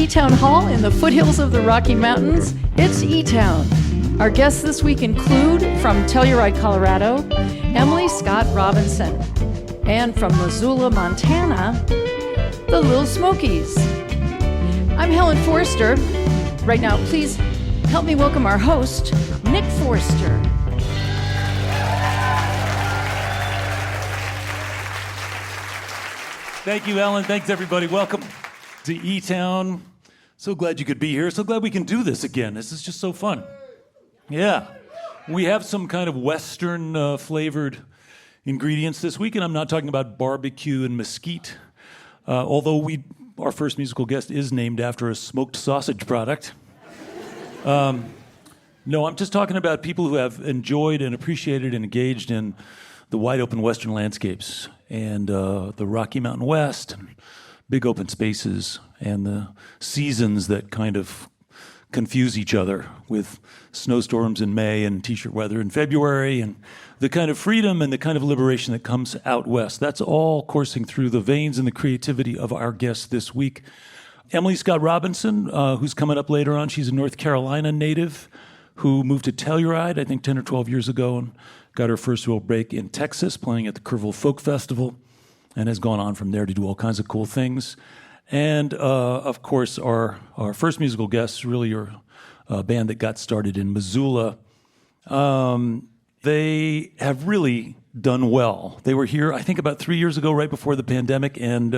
eTown Hall in the foothills of the Rocky Mountains. It's eTown. Our guests this week include, from Telluride, Colorado, Emily Scott Robinson, and from Missoula, Montana, the Lil Smokies. I'm Helen Forster. Right now, please help me welcome our host, Nick Forster. Thank you, Helen. Thanks, everybody. Welcome to eTown. So glad you could be here. So glad we can do this again. This is just so fun. Yeah. We have some kind of Western flavored ingredients this week, and I'm not talking about barbecue and mesquite, although our first musical guest is named after a smoked sausage product. No, I'm just talking about people who have enjoyed and appreciated and engaged in the wide open Western landscapes and the Rocky Mountain West, and big open spaces, and the seasons that kind of confuse each other with snowstorms in May and t-shirt weather in February, and the kind of freedom and the kind of liberation that comes out west. That's all coursing through the veins and the creativity of our guest this week. Emily Scott Robinson, who's coming up later on, she's a North Carolina native who moved to Telluride, I think 10 or 12 years ago, and got her first real break in Texas, playing at the Kerrville Folk Festival, and has gone on from there to do all kinds of cool things. And, of course, our first musical guest, really a band that got started in Missoula. They have really done well. They were here, I think, about 3 years ago, right before the pandemic, and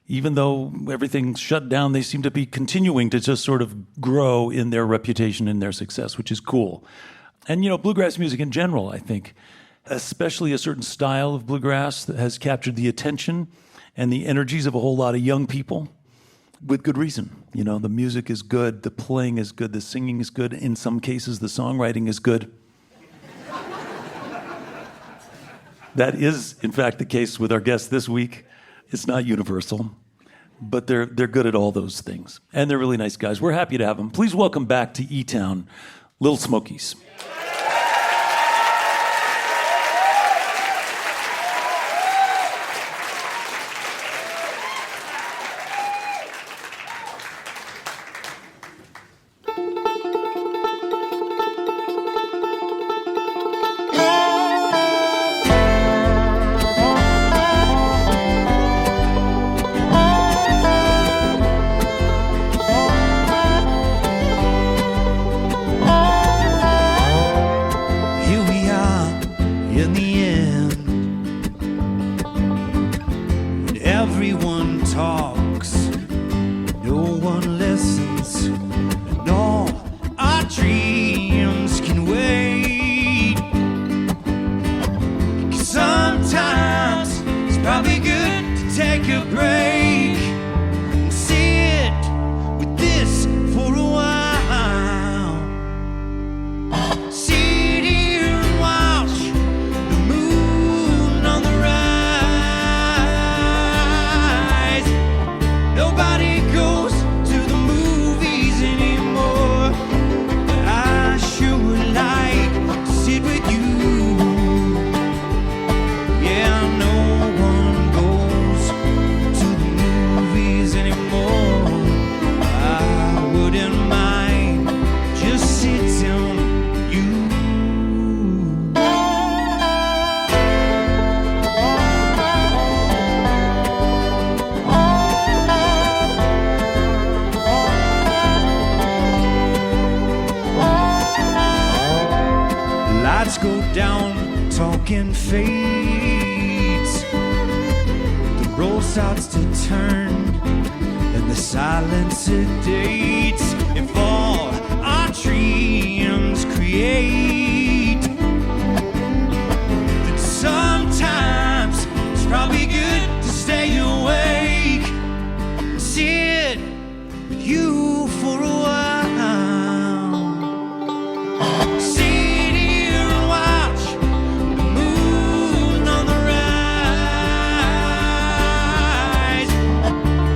even though everything's shut down, they seem to be continuing to just sort of grow in their reputation and their success, which is cool. And, you know, bluegrass music in general, I think, especially a certain style of bluegrass that has captured the attention and the energies of a whole lot of young people with good reason. You know, the music is good, the playing is good, the singing is good. In some cases, the songwriting is good. That is, in fact, the case with our guest this week. It's not universal, but they're good at all those things. And they're really nice guys. We're happy to have them. Please welcome back to eTown, Lil Smokies.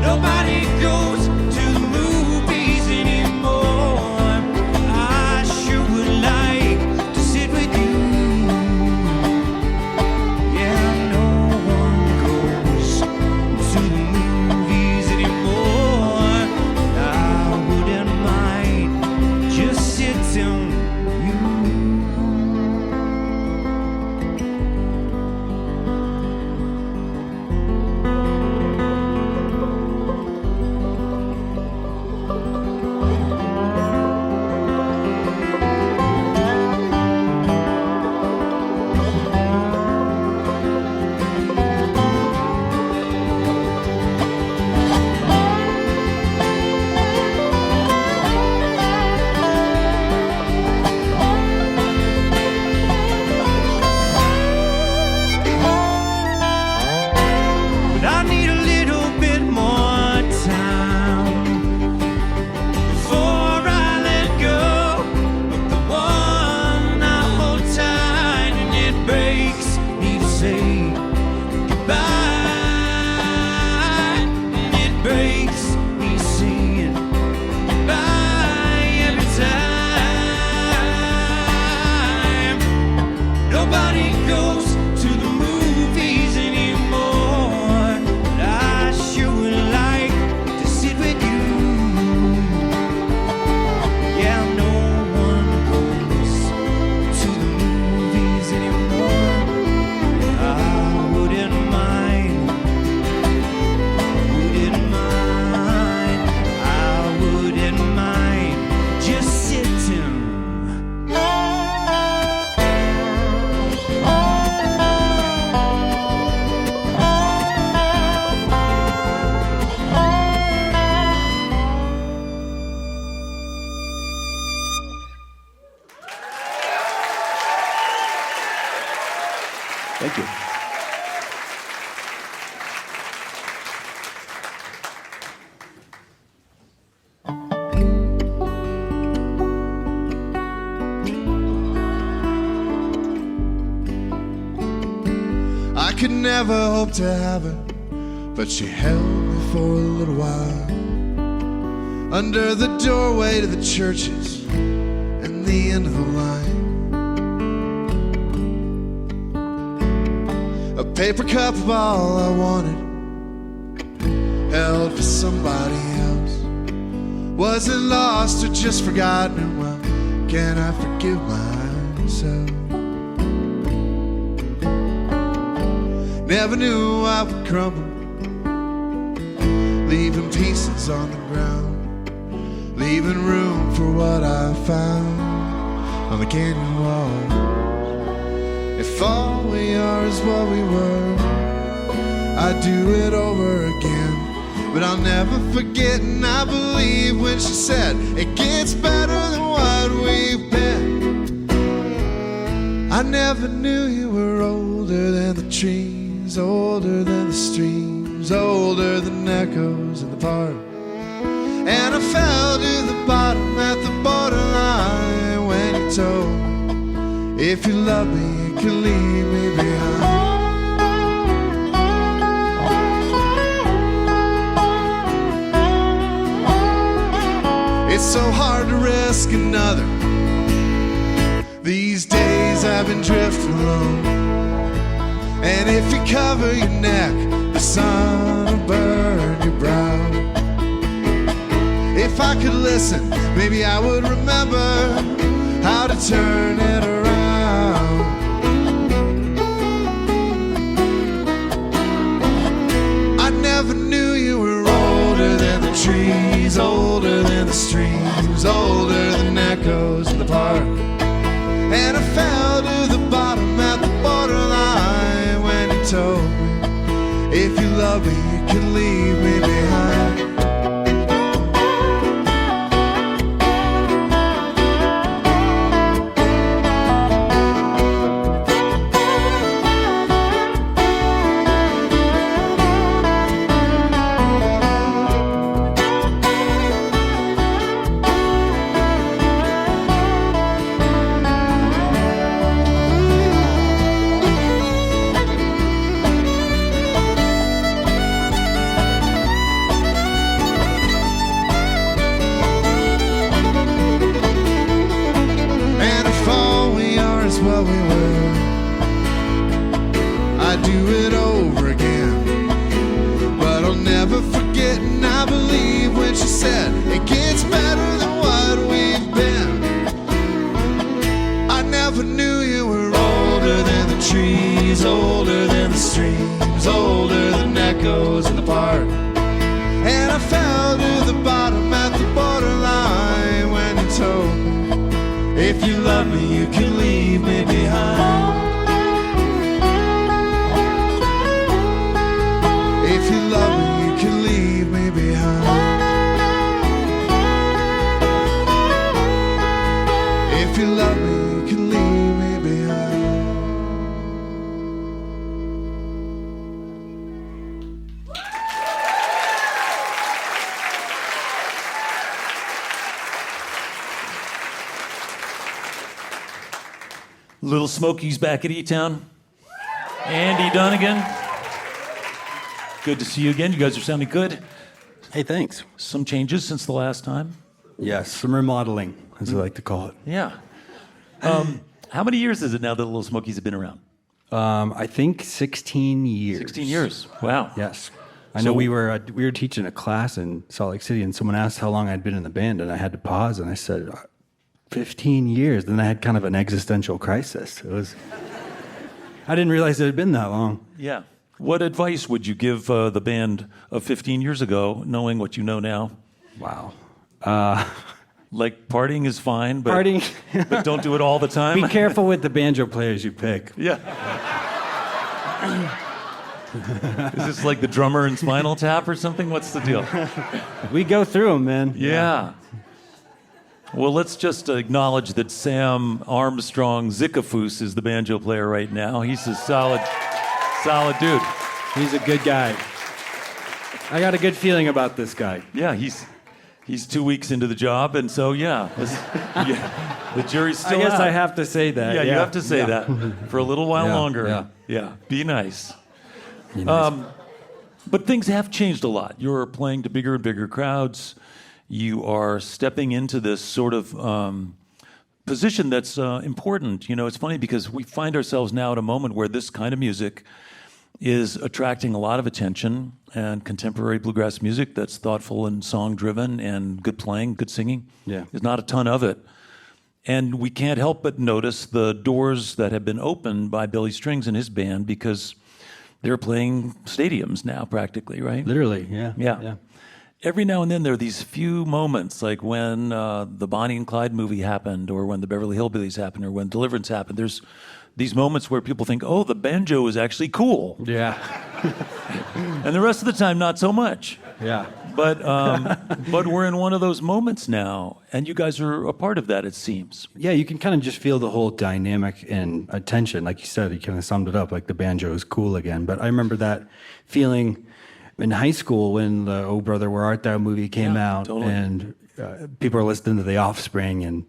Nobody goes to the movies Thank you. I could never hope to have her, but she held me for a little while under the doorway to the churches and the end of the line. A paper cup of all I wanted, held for somebody else. Wasn't lost or just forgotten. Well, can I forgive myself? Never knew I would crumble, leaving pieces on the ground, leaving room for what I found on the canyon wall. If all we are is what we were, I'd do it over again. But I'll never forget, and I believe when she said, it gets better than what we've been. I never knew you were older than the trees, older than the streams, older than echoes in the park. And I fell to the bottom at the borderline when you told me, if you love me, you can leave me behind. It's so hard to risk another. These days I've been drifting alone. And if you cover your neck, the sun will burn your brow. If I could listen, maybe I would remember how to turn it around. I never knew you were older than the trees, older than the streams, older than echoes in the park. And I fell to the bottom at the borderline when you told me, if you love me, you can leave me behind. What we were, I'd do it over again. But I'll never forget, and I believe when she said, it gets better than what we've been. I never knew you were older than the trees, older than the streams, older than echoes in the park. And I fell to the bottom at the borderline when you told me, if you love me, you can leave me behind. If you love me, you can leave me behind. If you love me, you can leave me behind. Lil Smokies back at eTown. Andy Donegan. Good to see you again. You guys are sounding good. Hey, thanks. Some changes since the last time. Yes, some remodeling, as I like to call it. Yeah. How many years is it now that Lil Smokies have been around? I think 16 years. 16 years. Wow. Yes. I know we were teaching a class in Salt Lake City, and someone asked how long I'd been in the band, and I had to pause, and I said, 15 years. Then I had kind of an existential crisis. I didn't realize it had been that long. Yeah. What advice would you give the band of 15 years ago, knowing what you know now? Wow. Like partying is fine, but, Partying. but don't do it all the time. Be careful with the banjo players you pick. Yeah. Is this like the drummer in Spinal Tap or something? What's the deal? We go through them, man. Yeah. Well, let's just acknowledge that Sam Armstrong Zickafoos is the banjo player right now. He's a solid dude. He's a good guy. I got a good feeling about this guy. Yeah, he's 2 weeks into the job, and so the jury's still I guess out. I have to say that. Yeah, you have to say that for a little while longer. Yeah. Be nice. Be nice. But things have changed a lot. You're playing to bigger and bigger crowds. You are stepping into this sort of position that's important. You know, it's funny because we find ourselves now at a moment where this kind of music is attracting a lot of attention, and contemporary bluegrass music that's thoughtful and song-driven and good playing, good singing. Yeah. There's not a ton of it. And we can't help but notice the doors that have been opened by Billy Strings and his band, because they're playing stadiums now practically, right? Literally, yeah. Yeah. Every now and then there are these few moments, like when the Bonnie and Clyde movie happened, or when the Beverly Hillbillies happened, or when Deliverance happened. There's these moments where people think, oh, the banjo is actually cool. Yeah. And the rest of the time, not so much. Yeah. But we're in one of those moments now, and you guys are a part of that, it seems. Yeah, you can kind of just feel the whole dynamic and attention. Like you said, you kind of summed it up, like the banjo is cool again. But I remember that feeling in high school when the Oh Brother, Where Art Thou movie came out, totally. and people are listening to The Offspring and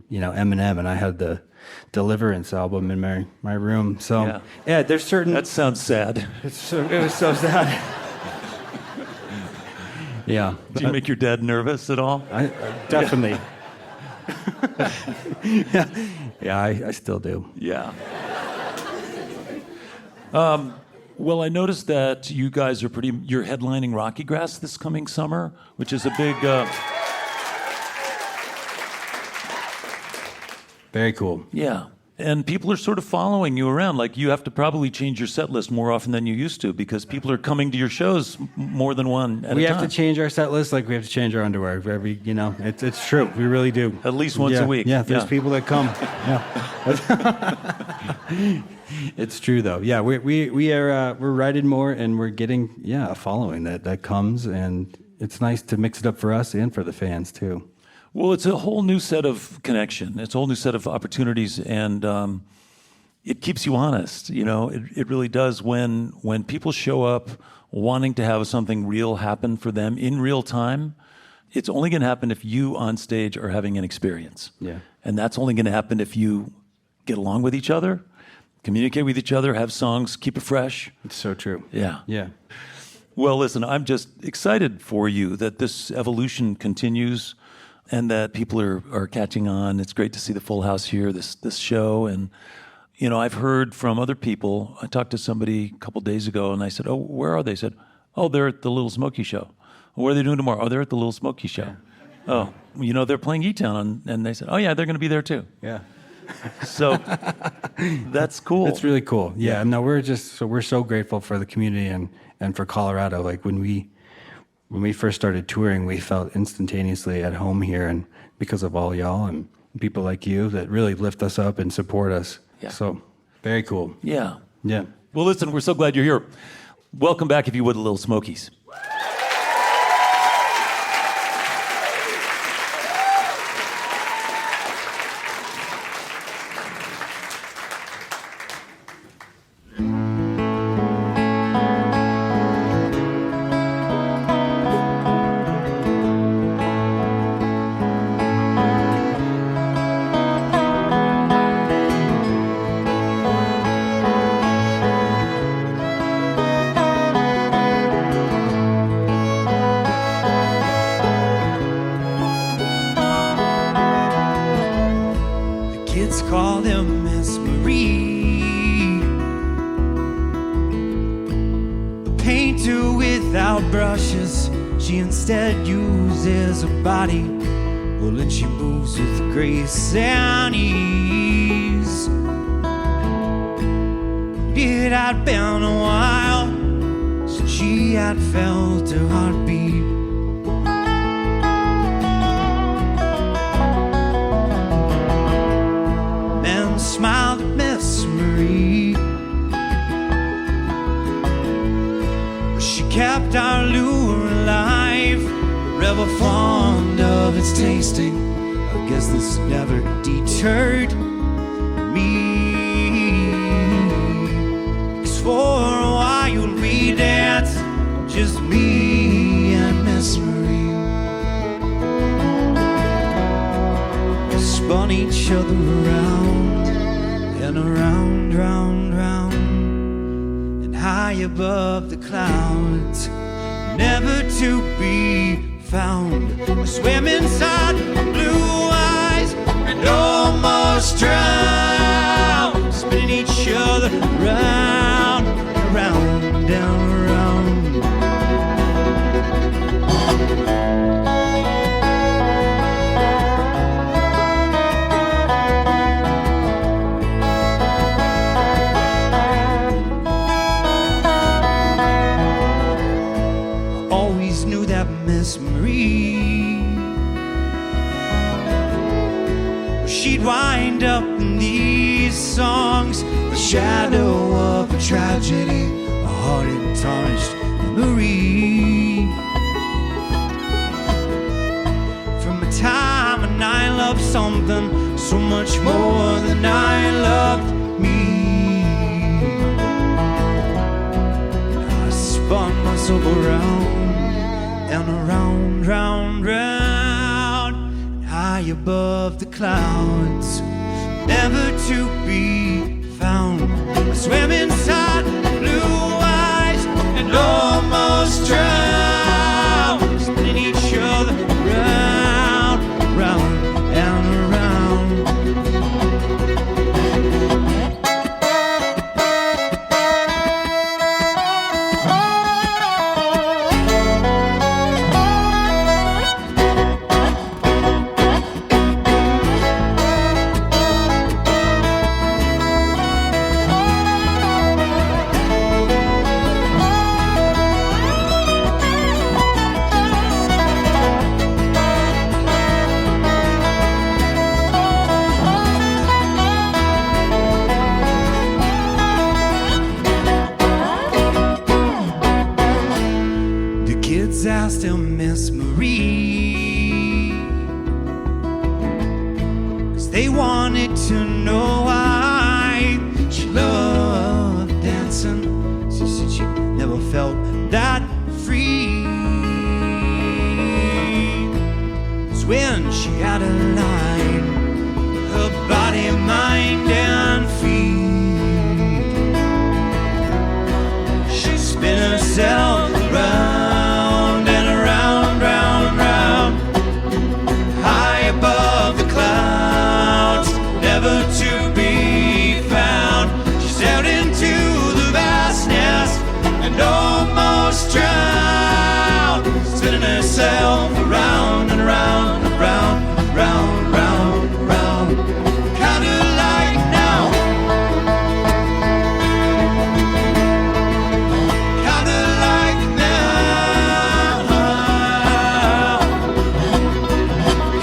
you know, Eminem, and I had the Deliverance album in my room. So yeah, there's certain. That sounds sad. It was so sad. Yeah. Do you make your dad nervous at all? I definitely. Yeah, I still do. Yeah. Well, I noticed that you guys are you're headlining Rocky Grass this coming summer, which is a big... Very cool. Yeah. And people are sort of following you around. Like, you have to probably change your set list more often than you used to, because people are coming to your shows more than one at a time. We have to change our set list like we have to change our underwear. Every, you know, it's true. We really do. At least once a week. Yeah, there's people that come. Yeah. It's true, though. Yeah, we're writing more, and we're getting, a following that comes, and it's nice to mix it up for us and for the fans, too. Well, it's a whole new set of connection. It's a whole new set of opportunities, and it keeps you honest. You know, it really does. When people show up wanting to have something real happen for them in real time, it's only going to happen if you on stage are having an experience. Yeah. And that's only going to happen if you get along with each other, communicate with each other, have songs, keep it fresh. It's so true. Yeah. Yeah. Well, listen, I'm just excited for you that this evolution continues, and that people are catching on. It's great to see the full house here, this show. And, you know, I've heard from other people. I talked to somebody a couple days ago, and I said, oh, where are they? They said, oh, they're at the Lil Smokies show. What are they doing tomorrow? Oh, they're at the Lil Smokies show. Oh, you know, they're playing eTown. And they said, oh, yeah, they're going to be there too. Yeah. So that's cool. It's really cool. Yeah. No, we're so grateful for the community and for Colorado. Like when we first started touring, we felt instantaneously at home here, and because of all y'all and people like you that really lift us up and support us. Yeah. So, very cool. Yeah. Yeah. Well, listen, we're so glad you're here. Welcome back, if you would, to Lil Smokies. Call him Miss Marie, a painter without brushes. She instead uses her body, well, and she moves with grace and ease. It had been a while since she had felt her heartbeat. Smiled at Miss Marie. She kept our lure alive, forever fond of of its tasting. I guess this never deterred me. 'Cause for a while we danced, just me and Miss Marie. Spun each other around and around, round, round, and high above the clouds, never to be found. I swam inside blue eyes and almost drowned, spinning each other round, around, down, around. Always knew that Miss Marie, she'd wind up in these songs, the shadow of a tragedy, a heart tarnished memory. From a time when I loved something so much more than I loved me, I spun myself around and around, round, round, high above the clouds, never to be found. I swam inside blue eyes and almost drowned, spinning each other round, round, and around. Asked him Miss Marie, 'cause they wanted to know why she loved dancing. She said she never felt that free. 'Cause when she had a line, her body, mind, and feet, she spin herself around, never to be found. She sailed into the vastness and almost drowned, spinning herself around and around and around, round, round, round. Kinda like now, kinda like now,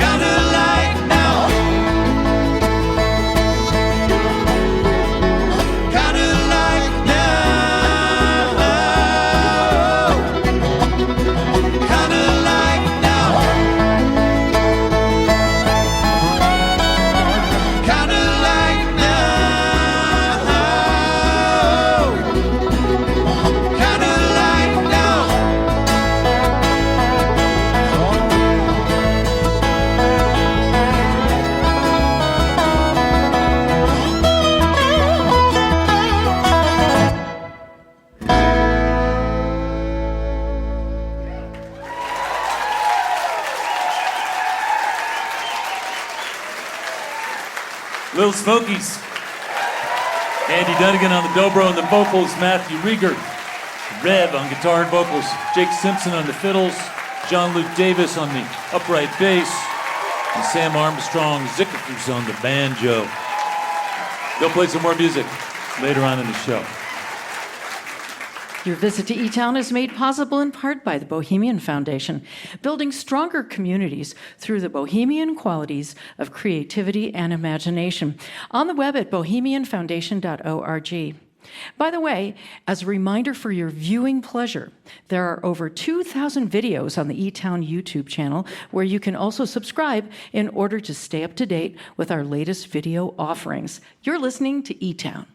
kinda like now. Lil Smokies. Andy Dunnigan on the dobro and the vocals. Matthew Rieger. Rev on guitar and vocals. Jake Simpson on the fiddles. John Luke Davis on the upright bass. And Sam Armstrong Zickerfus on the banjo. They'll play some more music later on in the show. Your visit to eTown is made possible in part by the Bohemian Foundation, building stronger communities through the bohemian qualities of creativity and imagination. On the web at bohemianfoundation.org. By the way, as a reminder for your viewing pleasure, there are over 2,000 videos on the eTown YouTube channel where you can also subscribe in order to stay up to date with our latest video offerings. You're listening to eTown.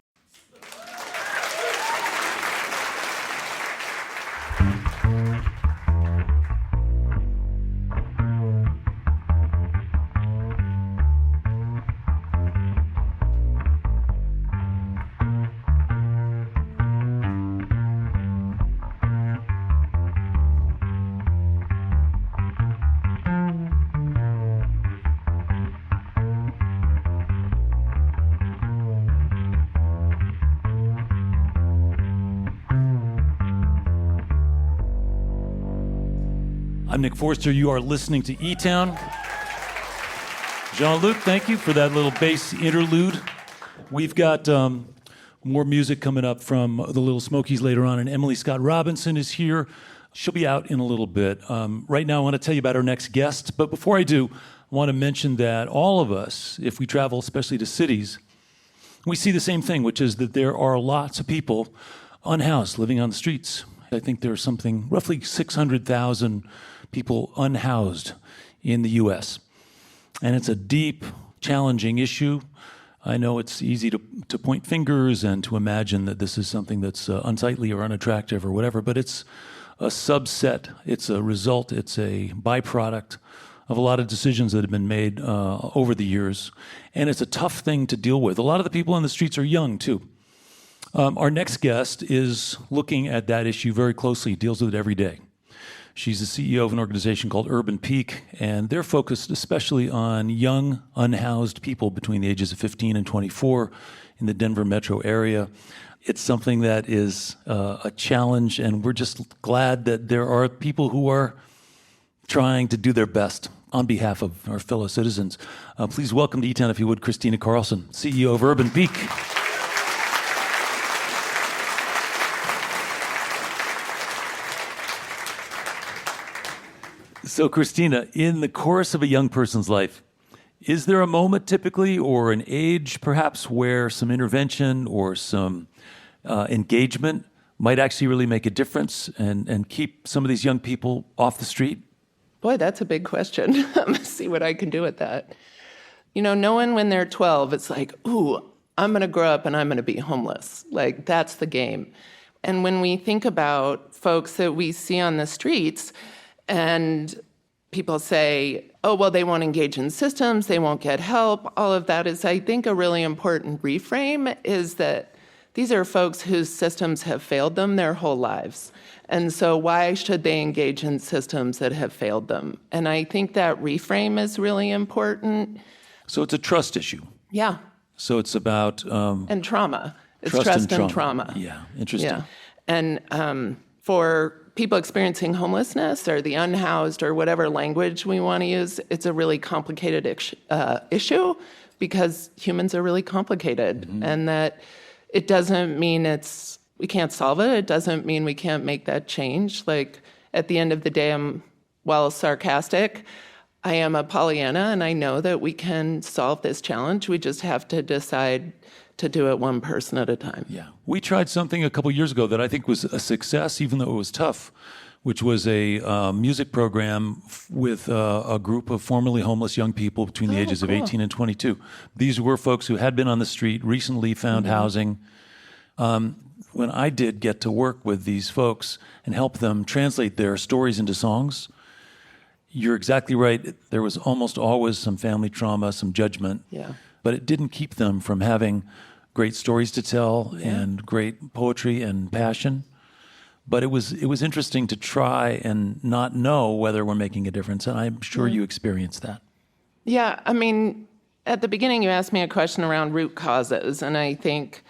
I'm Nick Forster. You are listening to eTown. Jean-Luc, thank you for that little bass interlude. We've got more music coming up from the Lil Smokies later on, and Emily Scott Robinson is here. She'll be out in a little bit. Right now, I want to tell you about our next guest, but before I do, I want to mention that all of us, if we travel especially to cities, we see the same thing, which is that there are lots of people unhoused, living on the streets. I think there's something, roughly 600,000 people unhoused in the U.S. And it's a deep, challenging issue. I know it's easy to point fingers and to imagine that this is something that's unsightly or unattractive or whatever, but it's a subset, it's a result, it's a byproduct of a lot of decisions that have been made over the years. And it's a tough thing to deal with. A lot of the people on the streets are young, too. Our next guest is looking at that issue very closely, deals with it every day. She's the CEO of an organization called Urban Peak, and they're focused especially on young, unhoused people between the ages of 15 and 24 in the Denver metro area. It's something that is a challenge, and we're just glad that there are people who are trying to do their best on behalf of our fellow citizens. Please welcome to eTown, if you would, Christina Carlson, CEO of Urban Peak. So, Christina, in the course of a young person's life, is there a moment typically or an age perhaps where some intervention or some engagement might actually really make a difference and keep some of these young people off the street? Boy, that's a big question. Let's see what I can do with that. You know, no one when they're 12, it's like, ooh, I'm going to grow up and I'm going to be homeless. Like, that's the game. And when we think about folks that we see on the streets, and people say, oh, well, they won't engage in systems, they won't get help. All of that is, I think, a really important reframe is that these are folks whose systems have failed them their whole lives. And so why should they engage in systems that have failed them? And I think that reframe is really important. So it's a trust issue. Yeah. So it's about... and trauma. It's trust and trauma. Yeah, interesting. Yeah. And for people experiencing homelessness or the unhoused or whatever language we want to use, it's a really complicated issue because humans are really complicated. Mm-hmm. And that it doesn't mean we can't solve it. It doesn't mean we can't make that change. Like, at the end of the day, while sarcastic, I am a Pollyanna, and I know that we can solve this challenge. We just have to decide to do it one person at a time. Yeah. We tried something a couple years ago that I think was a success, even though it was tough, which was a music program with a group of formerly homeless young people between the ages of 18 and 22. These were folks who had been on the street, recently found housing. When I did get to work with these folks and help them translate their stories into songs, you're exactly right. There was almost always some family trauma, some judgment. Yeah. But it didn't keep them from having great stories to tell and great poetry and passion. But it was interesting to try and not know whether we're making a difference, and I'm sure you experienced that. Yeah, I mean, at the beginning you asked me a question around root causes, and I think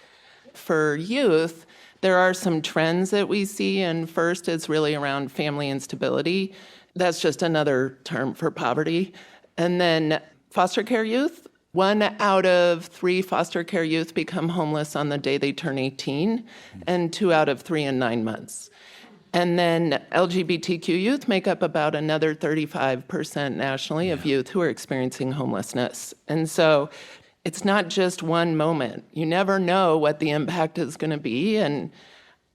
for youth, there are some trends that we see, and first it's really around family instability. That's just another term for poverty. And then foster care youth. 1 out of 3 foster care youth become homeless on the day they turn 18, and 2 out of 3 in 9 months. And then LGBTQ youth make up about another 35% nationally of youth who are experiencing homelessness. And so it's not just one moment. You never know what the impact is going to be, and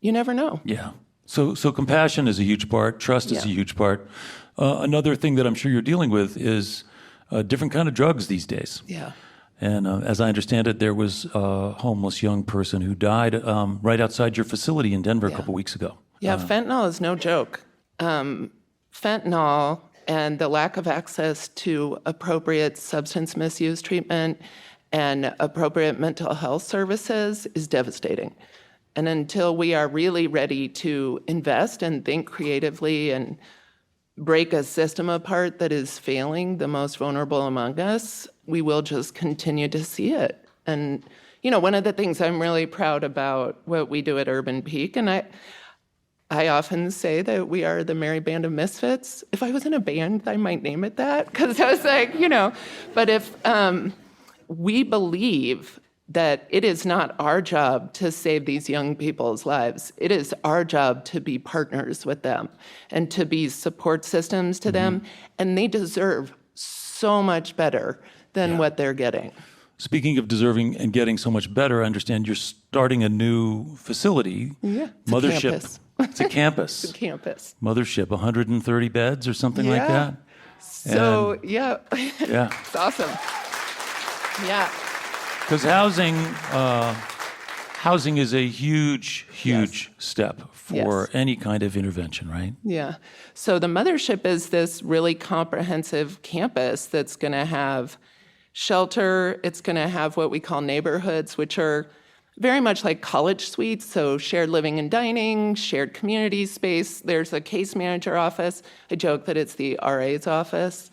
you never know. Yeah. So compassion is a huge part. Trust is a huge part. Another thing that I'm sure you're dealing with is different kind of drugs these days. Yeah. And as I understand it, there was a homeless young person who died right outside your facility in Denver a couple weeks ago. Yeah, fentanyl is no joke. Fentanyl and the lack of access to appropriate substance misuse treatment and appropriate mental health services is devastating. And until we are really ready to invest and think creatively and break a system apart that is failing the most vulnerable among us, we will just continue to see it. And, one of the things I'm really proud about what we do at Urban Peak, and I often say that we are the merry band of misfits. If I was in a band, I might name it that, because I was like, but if we believe that it is not our job to save these young people's lives. It is our job to be partners with them and to be support systems to them. And they deserve so much better than what they're getting. Speaking of deserving and getting so much better, I understand you're starting a new facility. Yeah, it's Mothership. a campus. It's a campus. It's a campus. Mothership, 130 beds or something like that? So, Yeah. It's awesome. Yeah. Because housing is a huge step for any kind of intervention, right? Yeah. So the Mothership is this really comprehensive campus that's going to have shelter. It's going to have what we call neighborhoods, which are very much like college suites, so shared living and dining, shared community space. There's a case manager office. I joke that it's the RA's office.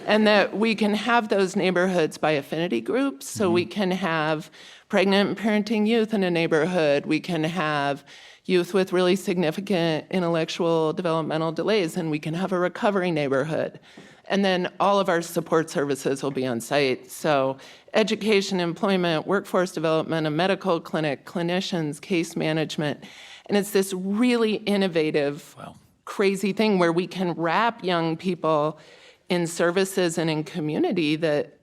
And that we can have those neighborhoods by affinity groups. So we can have pregnant and parenting youth in a neighborhood. We can have youth with really significant intellectual developmental delays, and we can have a recovery neighborhood. And then all of our support services will be on site. So education, employment, workforce development, a medical clinic, clinicians, case management. And it's this really innovative, crazy thing where we can wrap young people in services and in community that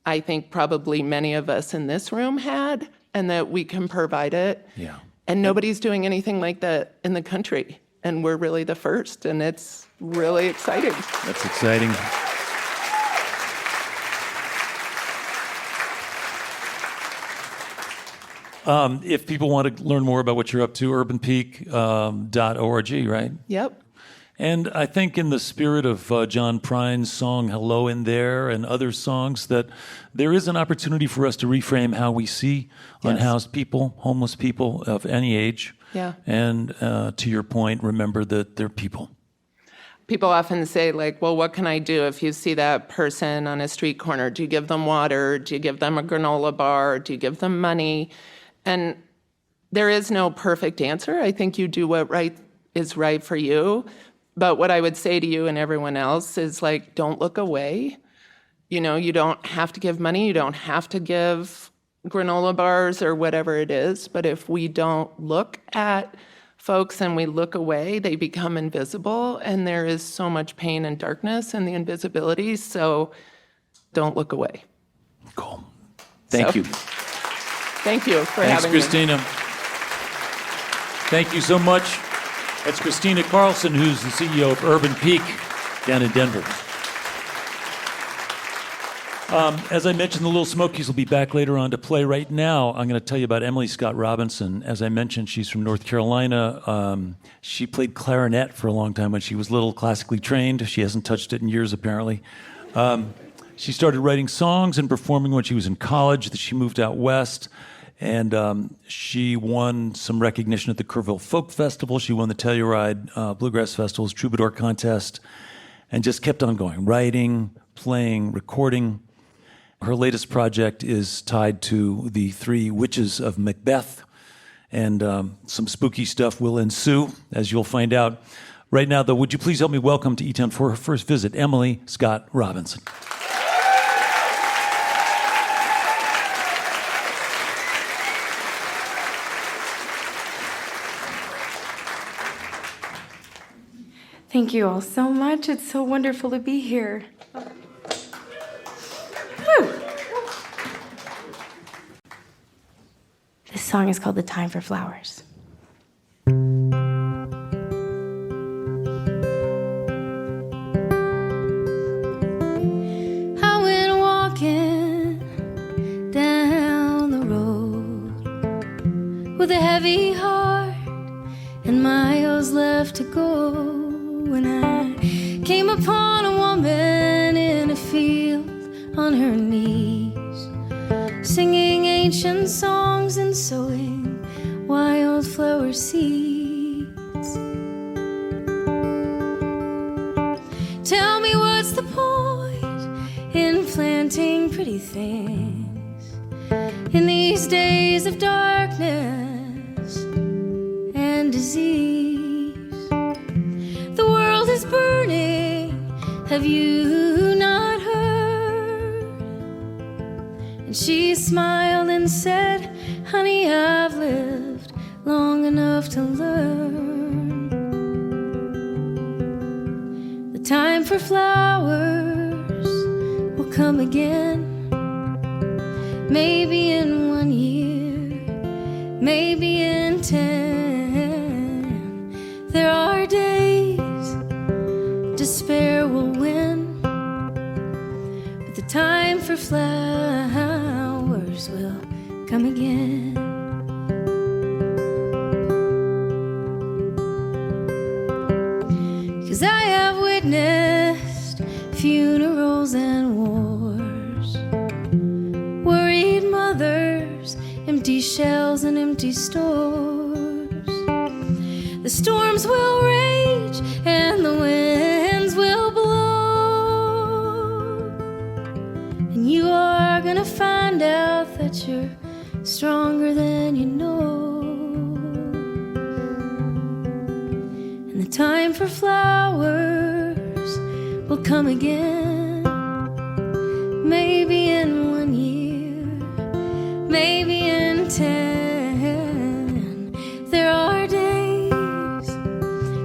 I think probably many of us in this room had, and that we can provide it. Yeah. And nobody's doing anything like that in the country. And we're really the first, and it's really exciting. That's exciting. If people want to learn more about what you're up to, urbanpeak.org, right? Yep. And I think in the spirit of John Prine's song Hello in There and other songs, that there is an opportunity for us to reframe how we see unhoused people, homeless people of any age. Yeah. And to your point, remember that they're people. People often say, like, well, what can I do if you see that person on a street corner? Do you give them water? Do you give them a granola bar? Do you give them money? And there is no perfect answer. I think you do what is right for you. But what I would say to you and everyone else is, like, don't look away. You don't have to give money. You don't have to give granola bars or whatever it is. But if we don't look at folks and we look away, they become invisible. And there is so much pain and darkness in the invisibility. So don't look away. Cool. Thank you. Thank you for having me. Thanks, Christina. Thank you so much. That's Christina Carlson, who's the CEO of Urban Peak down in Denver. As I mentioned, the Lil Smokies will be back later on to play. Right now, I'm going to tell you about Emily Scott Robinson. As I mentioned, she's from North Carolina. She played clarinet for a long time when she was little, classically trained. She hasn't touched it in years, apparently. She started writing songs and performing when she was in college. She moved out west. And she won some recognition at the Kerrville Folk Festival. She won the Telluride Bluegrass Festival's Troubadour Contest and just kept on going, writing, playing, recording. Her latest project is tied to the three witches of Macbeth, and some spooky stuff will ensue, as you'll find out. Right now, though, would you please help me welcome to eTown for her first visit, Emily Scott Robinson. Thank you all so much. It's so wonderful to be here. Whew. song is called The Time for Flowers. I went walking down the road with a heavy heart and miles left to go, when I came upon a woman in a field on her knees, singing ancient songs and sowing wildflower seeds. Tell me, what's the point in planting pretty things in these days of darkness and disease? The world is burning, have you not heard? And she smiled and said, honey, I've lived long enough to learn. The time for flowers will come again, maybe in 1 year, maybe in 10. There are days despair will win, but the time for flowers will come again. 'Cause I have witnessed funerals and wars, worried mothers, empty shells and empty stores. The storms will rage and the winds will blow, and you are gonna find out that you're stronger than you know. And the time for flowers will come again, maybe in 1 year, maybe in 10. There are days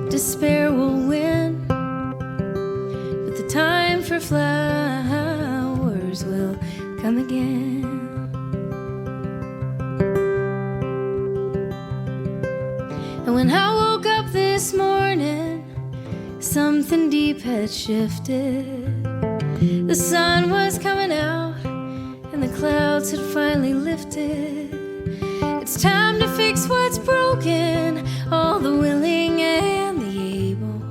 despair will win, but the time for flowers will come again. And when I woke up this morning, something deep had shifted. The sun was coming out and the clouds had finally lifted. It's time to fix what's broken, all the willing and the able.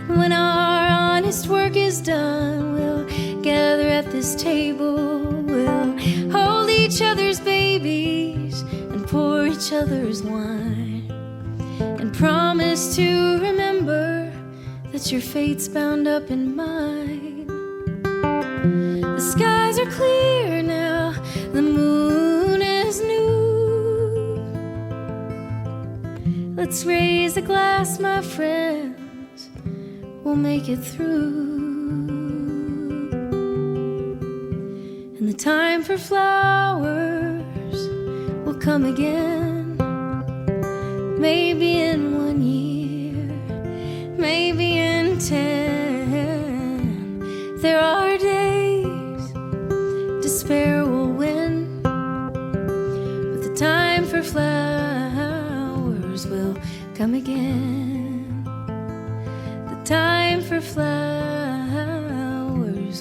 And when our honest work is done, we'll gather at this table. We'll hold each other's babies and pour each other's wine, and promise to remember that your fate's bound up in mine. The skies are clear now, the moon is new. Let's raise a glass, my friends, we'll make it through. And the time for flowers will come again, maybe in 1 year, maybe in 10. There are days despair will win, but the time for flowers will come again. The time for flowers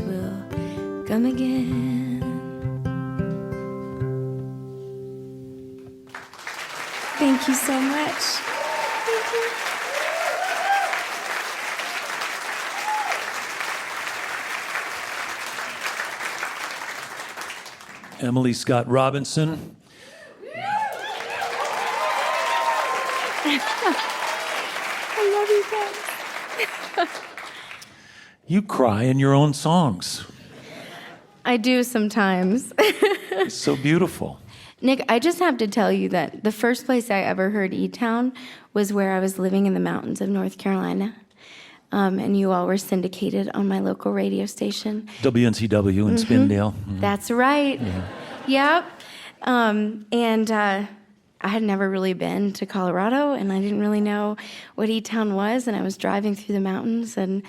will come again. Thank you so much. Thank you. Emily Scott Robinson. I love you guys. You cry in your own songs. I do sometimes. It's so beautiful. Nick, I just have to tell you that the first place I ever heard eTown was where I was living in the mountains of North Carolina. And you all were syndicated on my local radio station. WNCW in Spindale. Mm-hmm. That's right. Yeah. Yep. I had never really been to Colorado, and I didn't really know what eTown was, and I was driving through the mountains, and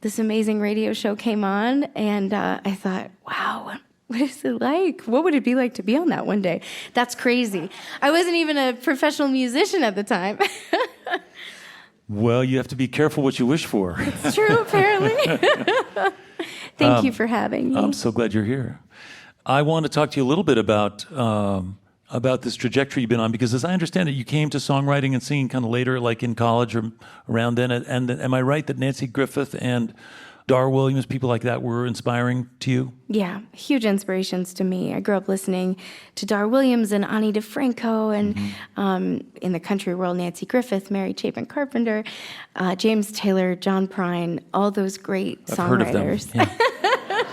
this amazing radio show came on, and I thought, wow, what is it like? What would it be like to be on that one day? That's crazy. I wasn't even a professional musician at the time. Well, you have to be careful what you wish for. It's true, apparently. Thank you for having me. I'm so glad you're here. I want to talk to you a little bit about this trajectory you've been on, because as I understand it, you came to songwriting and singing kind of later, like in college or around then. And am I right that Nancy Griffith and Dar Williams, people like that, were inspiring to you? Yeah, huge inspirations to me. I grew up listening to Dar Williams and Ani DeFranco, and in the country world, Nancy Griffith, Mary Chapin Carpenter, James Taylor, John Prine, all those great I've songwriters. heard of them. Yeah.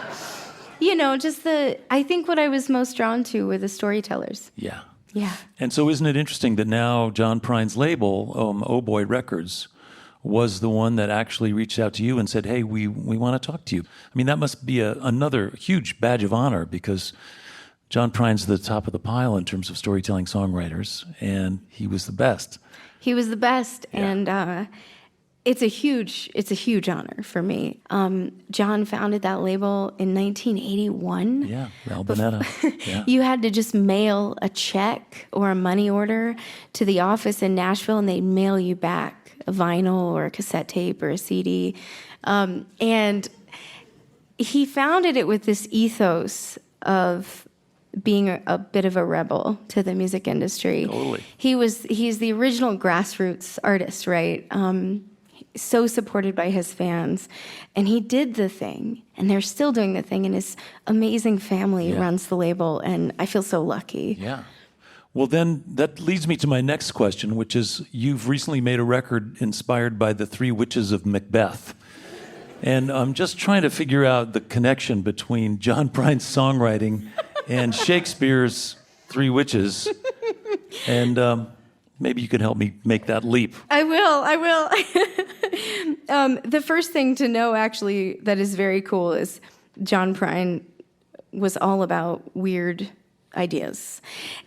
You know, I think what I was most drawn to were the storytellers. Yeah. Yeah. And so isn't it interesting that now John Prine's label, Oh Boy Records, was the one that actually reached out to you and said, hey, we want to talk to you. I mean, that must be another huge badge of honor, because John Prine's the top of the pile in terms of storytelling songwriters, and he was the best. He was the best, Yeah. and it's a huge honor for me. John founded that label in 1981. Yeah, Al Bonetta. Yeah. You had to just mail a check or a money order to the office in Nashville, and they'd mail you back a vinyl or a cassette tape or a CD. And he founded it with this ethos of being a bit of a rebel to the music industry. Totally. He's the original grassroots artist, right? So supported by his fans. And he did the thing, and they're still doing the thing, and his amazing family runs the label, and I feel so lucky. Yeah. Well, then that leads me to my next question, which is, you've recently made a record inspired by the three witches of Macbeth. And I'm just trying to figure out the connection between John Prine's songwriting and Shakespeare's Three Witches. And maybe you can help me make that leap. I will. The first thing to know, actually, that is very cool is John Prine was all about weird ideas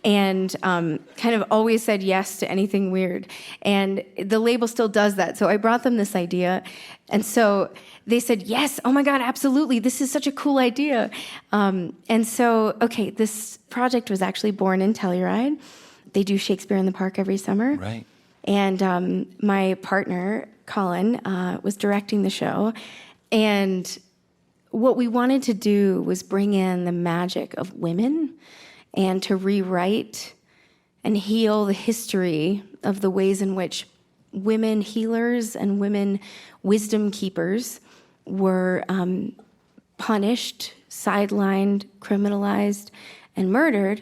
and kind of always said yes to anything weird. And the label still does that. So I brought them this idea. And so they said, yes, oh my God, absolutely. This is such a cool idea. And so, okay, this project was actually born in Telluride. They do Shakespeare in the Park every summer. Right. And my partner, Helen, was directing the show. And what we wanted to do was bring in the magic of women and to rewrite and heal the history of the ways in which women healers and women wisdom keepers were punished, sidelined, criminalized, and murdered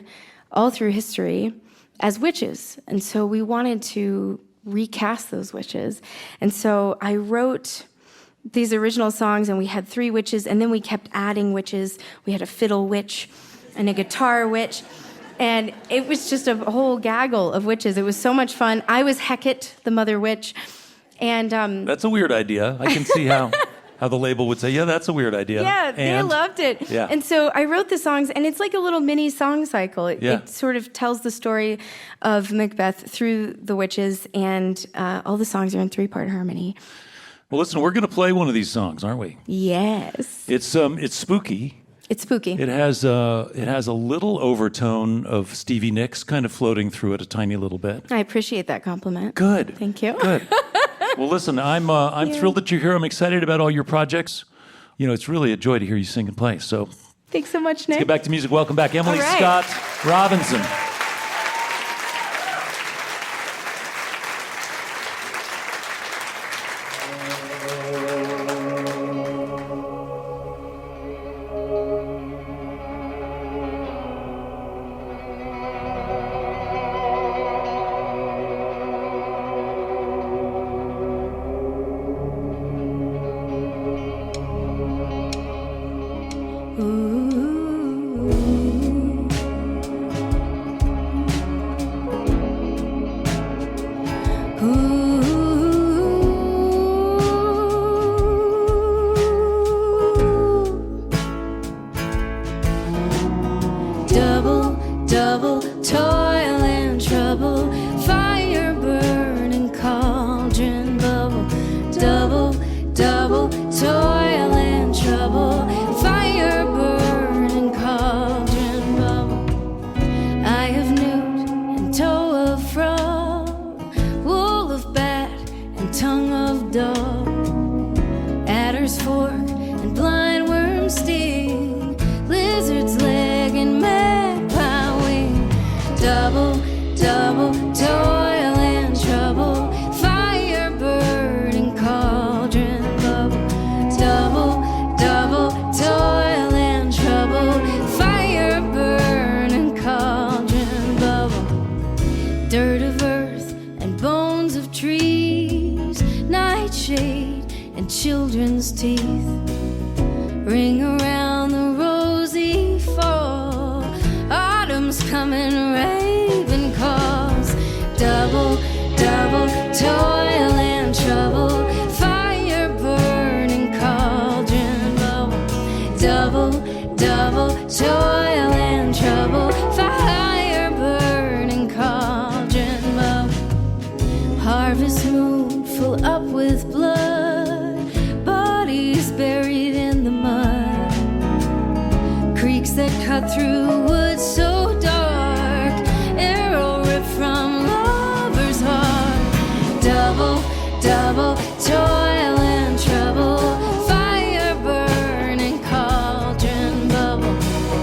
all through history as witches. And so we wanted to recast those witches. And so I wrote these original songs, and we had three witches, and then we kept adding witches. We had a fiddle witch and a guitar witch, and it was just a whole gaggle of witches. It was so much fun. I was Hecate, the mother witch, and That's a weird idea. I can see how the label would say, yeah, that's a weird idea. yeah, they loved it. Yeah. And so I wrote the songs, and it's like a little mini song cycle. It sort of tells the story of Macbeth through the witches, and all the songs are in 3-part harmony. Well, listen, we're going to play one of these songs, aren't we? Yes. It's spooky. It's spooky. It has a little overtone of Stevie Nicks kind of floating through it a tiny little bit. I appreciate that compliment. Good. Thank you. Good. Well, listen, I'm thrilled that you're here. I'm excited about all your projects. You know, it's really a joy to hear you sing and play. So Thanks so much, Nick. let's get back to music. Welcome back, Emily All right. Scott Robinson. Double toil and trouble, fire burning, cauldron bubble. Double toil and trouble, fire burning, cauldron. toil and trouble, fire burning cauldron bubble. Harvest moon full up with blood, bodies buried in the mud, creeks that cut through woods so dark, arrow ripped from lover's heart. Double, double toil and trouble, fire burning cauldron bubble.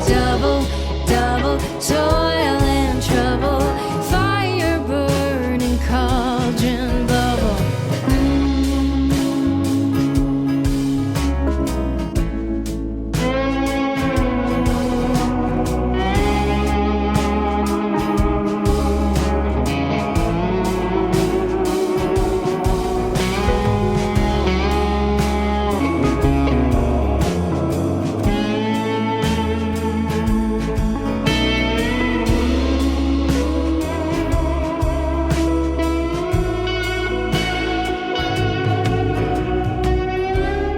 Double, double toil and trouble, fire burning cauldron bubble.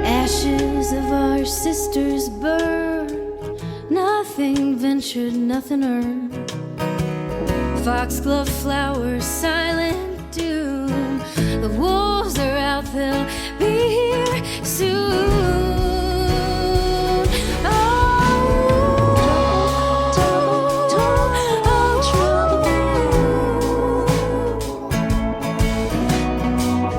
Ashes of our sisters burn, nothing ventured, nothing earned. Foxglove flowers, silent doom. The wolves are out, they'll be here soon.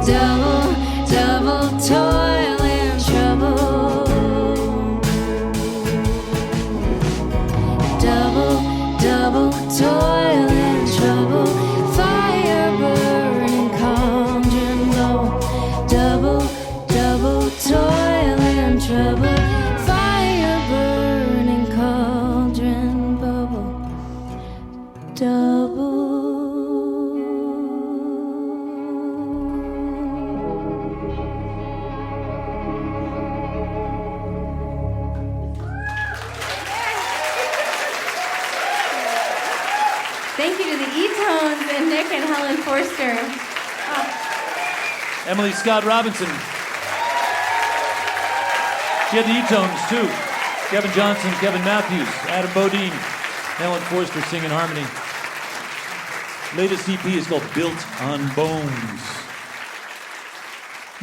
Double, double toil and trouble. Double, double toil and trouble, fire burning cauldron bubble. Double, double toil and trouble, fire burning cauldron bubble. Double. Thank you to the eTones and Nick and Helen Forster. Emily Scott Robinson. She had the eTones too. Kevin Johnson, Kevin Matthews, Adam Bodine, Helen Forster singing harmony. Latest EP is called Built on Bones.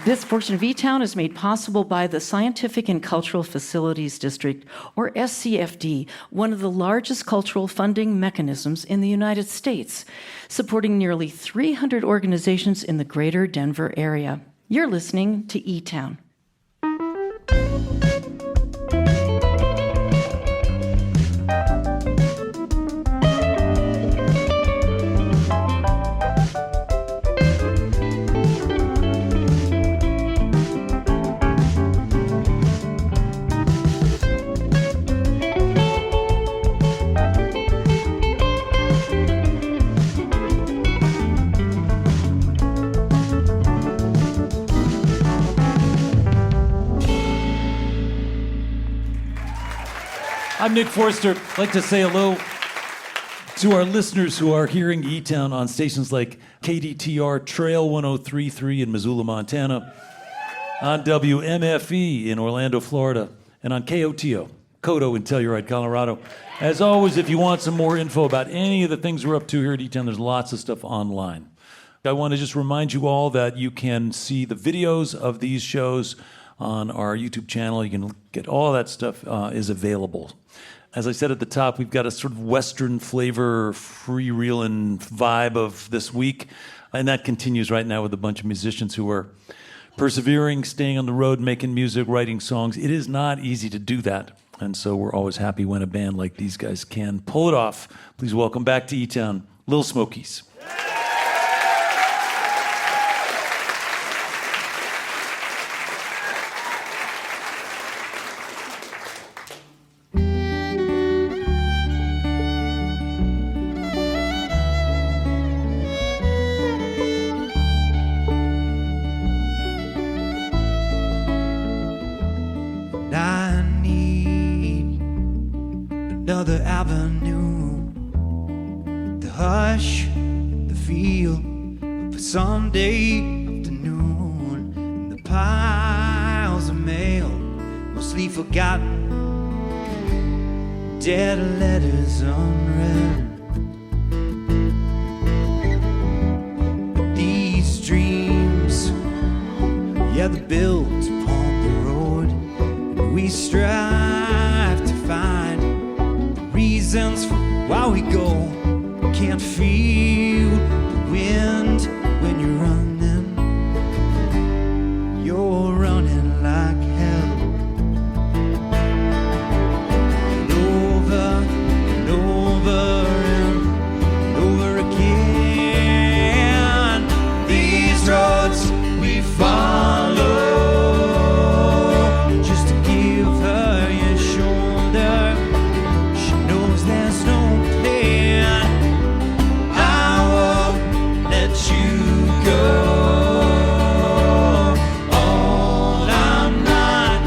This portion of eTown is made possible by the Scientific and Cultural Facilities District, or SCFD, one of the largest cultural funding mechanisms in the United States, supporting nearly 300 organizations in the greater Denver area. You're listening to eTown. I'm Nick Forster. I'd like to say hello to our listeners who are hearing eTown on stations like KDTR Trail 103.3 in Missoula, Montana, on WMFE in Orlando, Florida, and on KOTO, Koto in Telluride, Colorado. As always, if you want some more info about any of the things we're up to here at eTown, there's lots of stuff online. I want to just remind you all that you can see the videos of these shows on our YouTube channel. You can get all that stuff is available. As I said at the top, we've got a sort of Western flavor, freewheeling vibe of this week, and that continues right now with a bunch of musicians who are persevering, staying on the road, making music, writing songs. It is not easy to do that, and so we're always happy when a band like these guys can pull it off. Please welcome back to eTown, Lil Smokies. I need another avenue, the hush, the feel of a Sunday afternoon, and the piles of mail, mostly forgotten, dead letters unread. But these dreams, yeah, they're built upon the road, and we strive to find the reasons for why we go. Can't feel the wind when you're running. You're running like hell. And over and over and over again. These roads we follow, just to give her your shoulder. She knows there's no plan. I won't let you go. All I'm not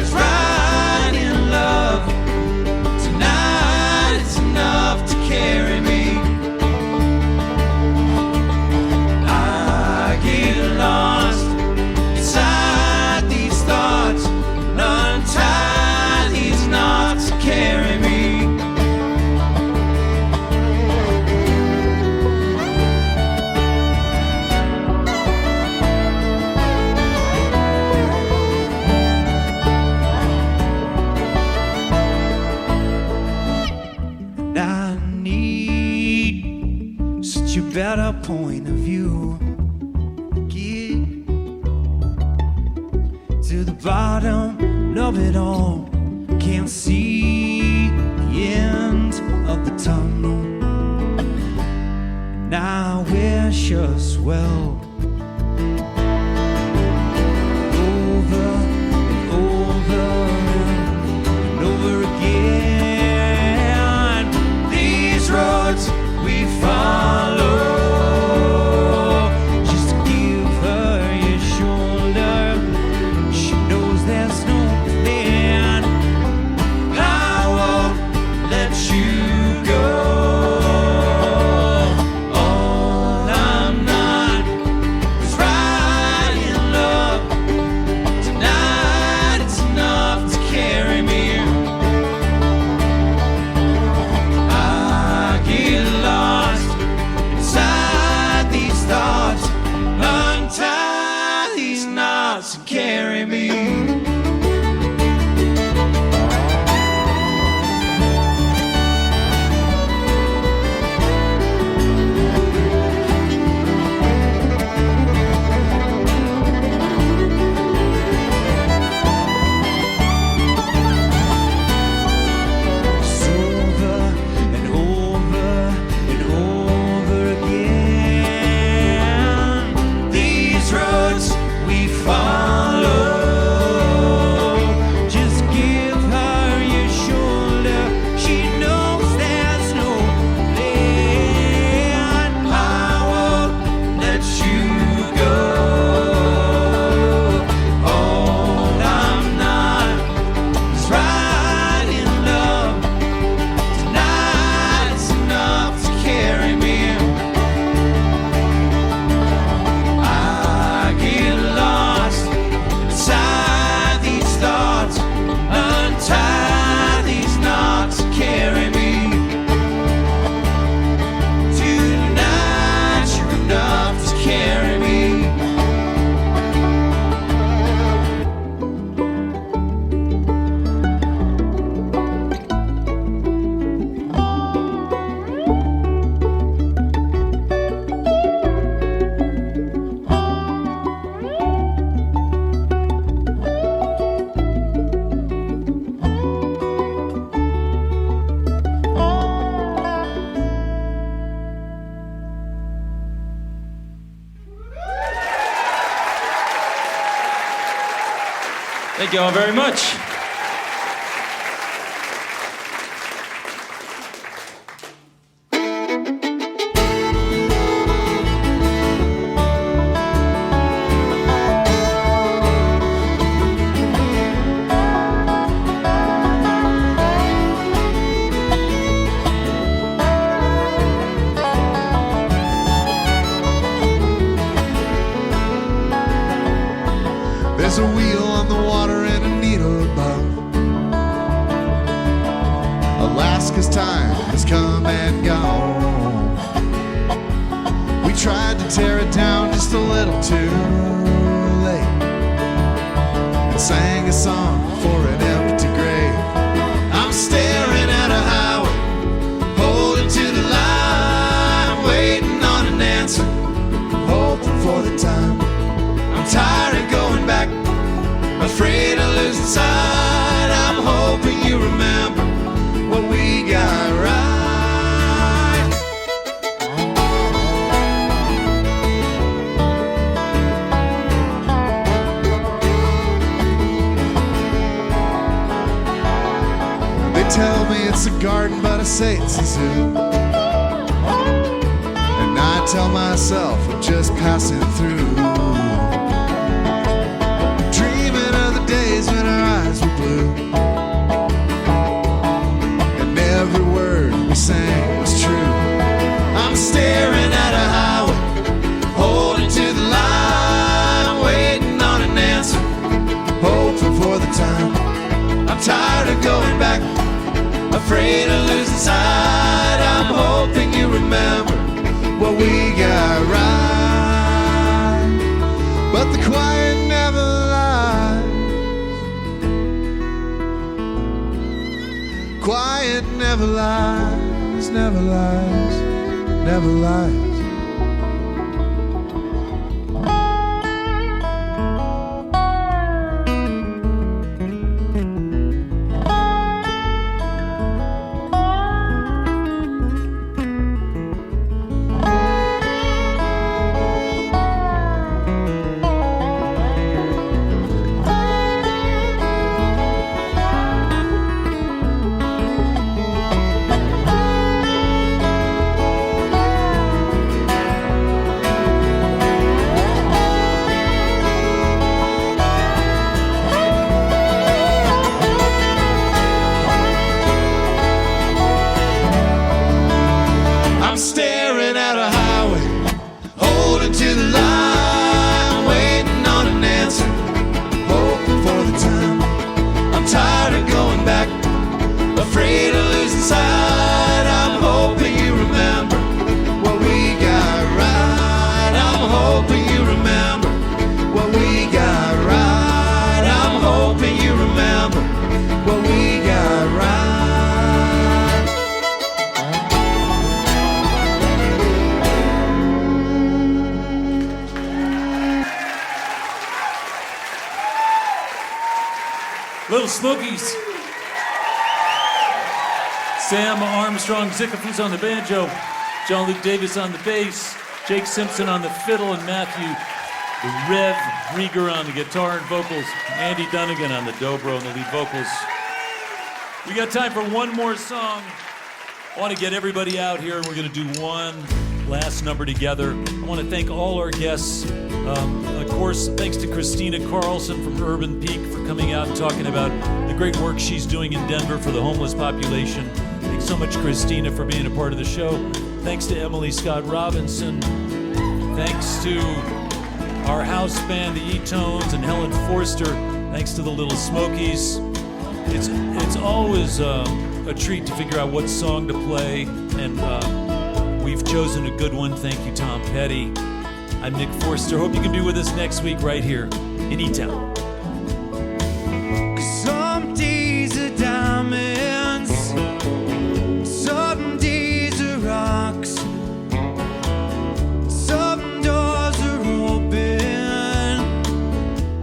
is right in love. Tonight it's enough to carry me. I get lost inside these thoughts, untie these knots to carry me. And I need such a better point of view. Get to the bottom of it all. Can't see the end of the tunnel. And I wish us well. Over and over and over again. These roads we follow, just to give her your shoulder. She knows there's no plan. I won't let you go. All I'm not is right in love. Tonight it's enough to carry me. I get lost inside these thoughts, untie these knots and carry me. It's over and over and over again. These roads we follow, just give her your shoulder. She knows there's no plan. I won't let you go. All I'm not is right in love. Tonight it's enough to carry me. I get lost inside these thoughts, untie these knots to carry me. Tonight you're enough to carry me. Thank you all very much. There's a wheel on the water and a needle by Alaska's time has come and gone. We tried to tear it down just a little too late, and sang a song for an empty grave. I'm staring at a highway, holding to the line, waiting on an answer, hoping for the time. I'm tired of going back, afraid of losing sight. I'm hoping you remember what we got right. They tell me it's a garden, but I say it's a zoo. And I tell myself I'm just passing through, dreaming of the days when our eyes were blue, and every word we sang was true. I'm staring at a highway, holding to the line, waiting on an answer, hoping for the time. I'm tired of going back, afraid of losing sight. I'm hoping you remember what we got right. But the quiet never lies. Quiet never lies, never lies, never lies. Lil Smokies. Sam Armstrong Zickafoos on the banjo, John Luke Davis on the bass, Jake Simpson on the fiddle, and Matthew the Rev Rieger on the guitar and vocals, Andy Dunnigan on the dobro and the lead vocals. We got time for one more song. I want to get everybody out here, and we're going to do one last number together. I want to thank all our guests. Of course, thanks to Christina Carlson from Urban Peak for coming out and talking about the great work she's doing in Denver for the homeless population. Thanks so much, Christina, for being a part of the show. Thanks to Emily Scott Robinson. Thanks to our house band, the eTones, and Helen Forster. Thanks to the Lil Smokies. It's always a treat to figure out what song to play, and we've chosen a good one. Thank you, Tom Petty. I'm Nick Forster. Hope you can be with us next week right here in eTown. Some days are diamonds, some days are rocks, some doors are open,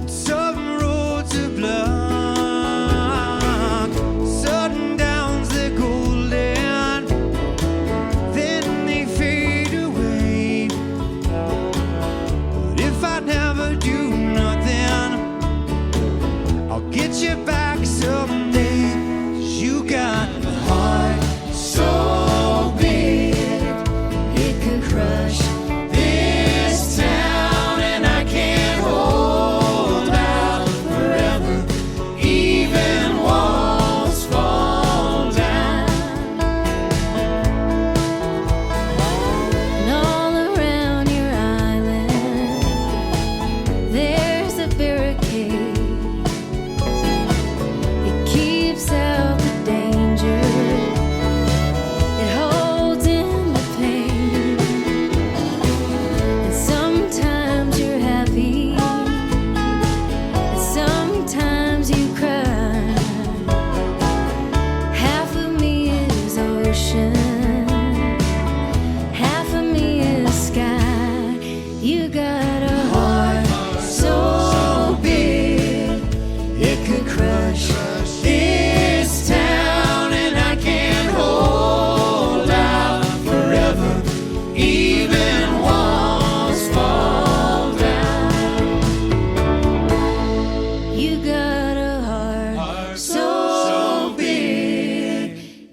some roads are blocked, sundowns they're golden, then they fade away. But if I never do nothing,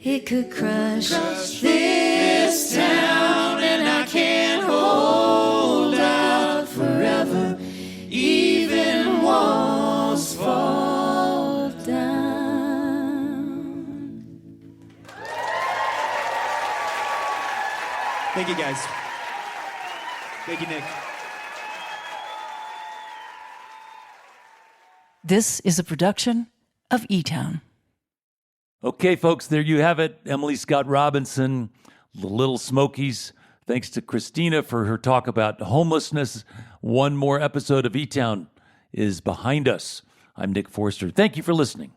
it could crush this town, and I can't hold out forever, even walls fall down. Thank you, guys. Thank you, Nick. This is a production of eTown. Okay, folks, there you have it. Emily Scott Robinson, the Lil Smokies. Thanks to Christina for her talk about homelessness. One more episode of eTown is behind us. I'm Nick Forster. Thank you for listening.